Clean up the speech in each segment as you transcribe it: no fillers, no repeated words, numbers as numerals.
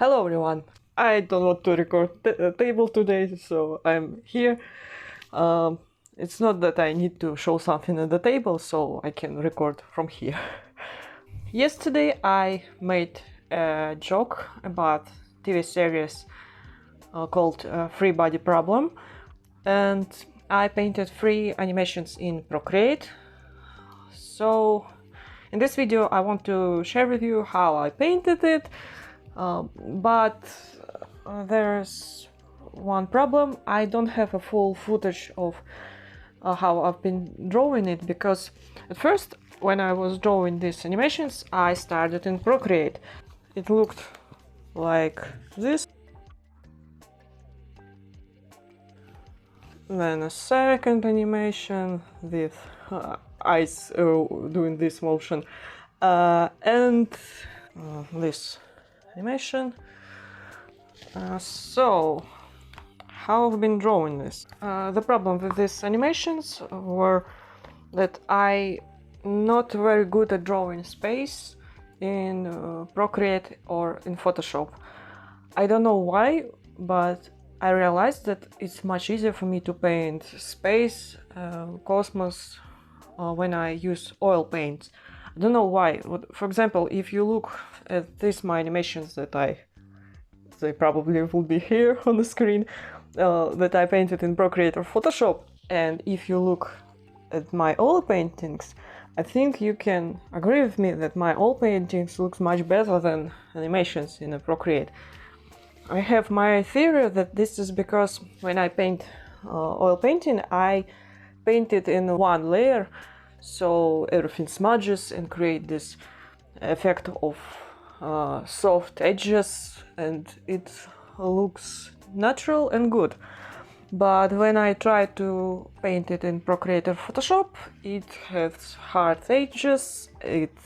Hello everyone! I don't want to record a table today, so I'm here. It's not that I need to show something at the table, so I can record from here. Yesterday I made a joke about TV series called Free Body Problem, and I painted 3 animations in Procreate. So in this video I want to share with you how I painted it, but there's one problem. I don't have a full footage of how I've been drawing it, because at first when I was drawing these animations I started in Procreate. It looked like this. Then a second animation with eyes doing this motion, and this animation. So, how I've been drawing this? The problem with these animations were that I not very good at drawing space in Procreate or in Photoshop. I don't know why, but I realized that it's much easier for me to paint space, cosmos, when I use oil paints. I don't know why. For example, if you look at these my animations they probably will be here on the screen, that I painted in Procreate or Photoshop, and if you look at my oil paintings, I think you can agree with me that my oil paintings looks much better than animations in a Procreate. I have my theory that this is because when I paint oil painting, I paint it in one layer, so everything smudges and create this effect of soft edges, and it looks natural and good. But when I try to paint it in Procreate or Photoshop, it has hard edges, it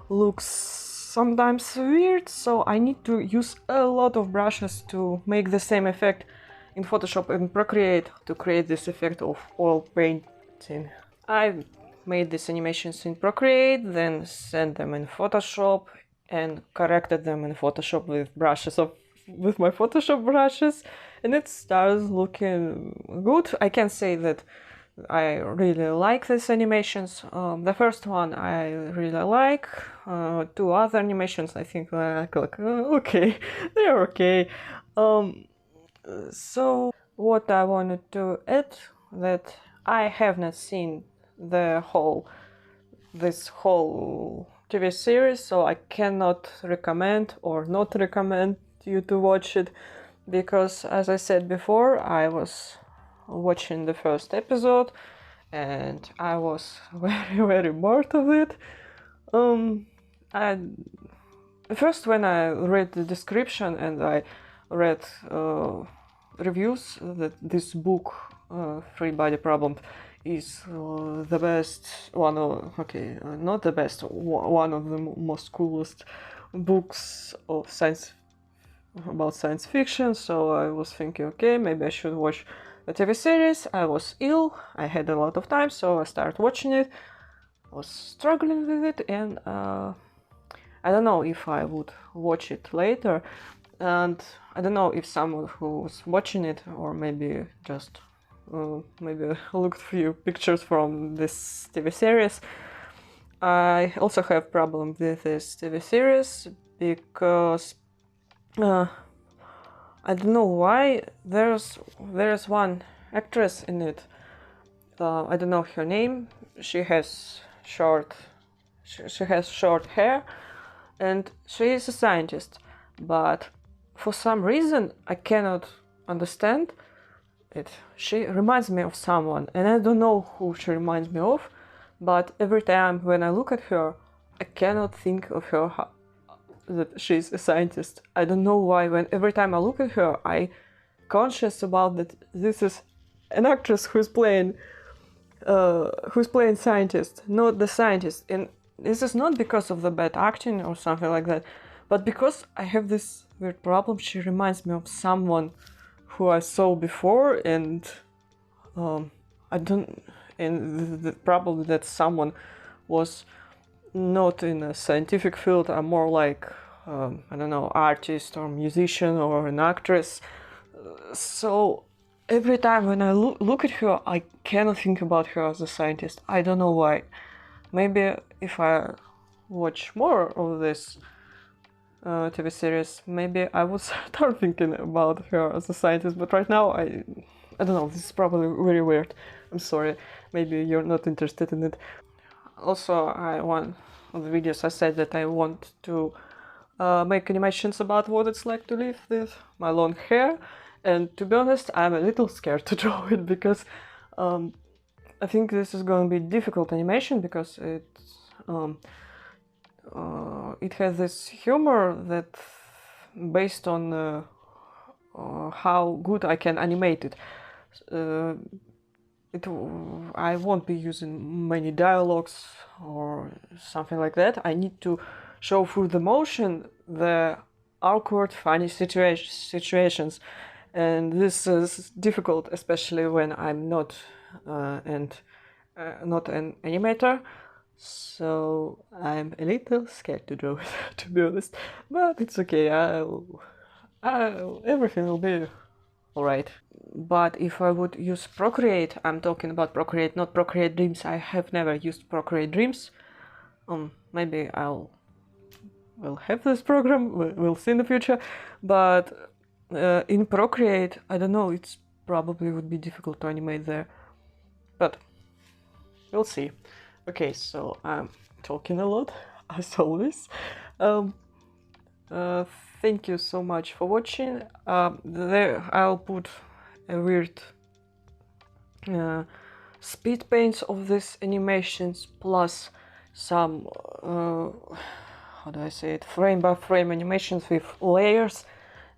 looks sometimes weird, so I need to use a lot of brushes to make the same effect in Photoshop and Procreate to create this effect of oil painting. I made these animations in Procreate, then sent them in Photoshop and corrected them in Photoshop with my Photoshop brushes, and it starts looking good. I can say that I really like these animations. The first one I really like. 2 other animations I think okay, they're okay. So what I wanted to add, that I have not seen this whole TV series, so I cannot recommend or not recommend you to watch it, because as I said before, I was watching the first episode and I was very bored of it. First, when I read the description and I read reviews that this book, Free Body Problem, is the best one of, okay, not the best, one of the most coolest books of about science fiction, so I was thinking, okay, maybe I should watch the TV series. I was ill, I had a lot of time, so I started watching it. I was struggling with it, and I don't know if I would watch it later, and I don't know if someone who was watching it, or maybe just maybe looked a few pictures from this TV series. I also have problem with this TV series because I don't know why there's one actress in it. I don't know her name. She has short hair, and she is a scientist. But for some reason I cannot understand it. She reminds me of someone, and I don't know who she reminds me of. But every time when I look at her, I cannot think of her that she's a scientist. I don't know why. When every time I look at her, I conscious about that this is an actress who's playing scientist, not the scientist. And this is not because of the bad acting or something like that, but because I have this weird problem. She reminds me of someone who I saw before, and I don't. And the probably that someone was not in a scientific field, are more like I don't know, artist or musician or an actress. So every time when I look at her, I cannot think about her as a scientist. I don't know why. Maybe if I watch more of this TV series, maybe I would start thinking about her as a scientist. But right now, I don't know. This is probably very weird. I'm sorry. Maybe you're not interested in it. Also, one of the videos I said that I want to make animations about what it's like to live with my long hair, and to be honest, I'm a little scared to draw it because I think this is going to be difficult animation because it has this humor that based on how good I can animate it. Uh, I won't be using many dialogues or something like that. I need to show through the motion the awkward, funny situations, and this is difficult, especially when I'm not not an animator. So I'm a little scared to draw it, to be honest. But it's okay. Everything will be all right. But if I would use Procreate, I'm talking about Procreate, not Procreate Dreams. I have never used Procreate Dreams. Maybe will have this program. We'll see in the future. But in Procreate, I don't know. It's probably would be difficult to animate there. But we'll see. Okay, so I'm talking a lot, as always. Thank you so much for watching. There I'll put a weird speed paints of these animations plus some how do I say it, frame by frame animations with layers,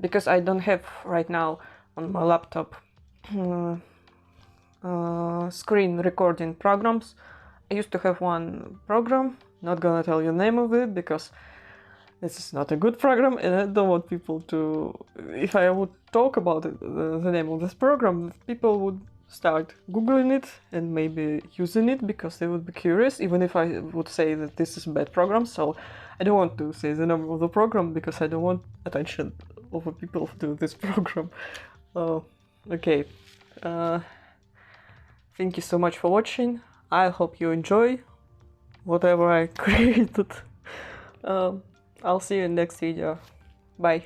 because I don't have right now on my laptop screen recording programs. I used to have one program, not gonna tell you the name of it because this is not a good program, and I don't want people to... If I would talk about it, the name of this program, people would start googling it and maybe using it because they would be curious, even if I would say that this is a bad program. So I don't want to say the name of the program because I don't want attention of people to this program. Okay. Thank you so much for watching. I hope you enjoy whatever I created. I'll see you in the next video. Bye.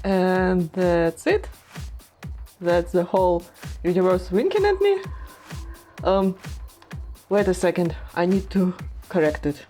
And that's it. That's the whole universe winking at me. Wait a second, I need to correct it.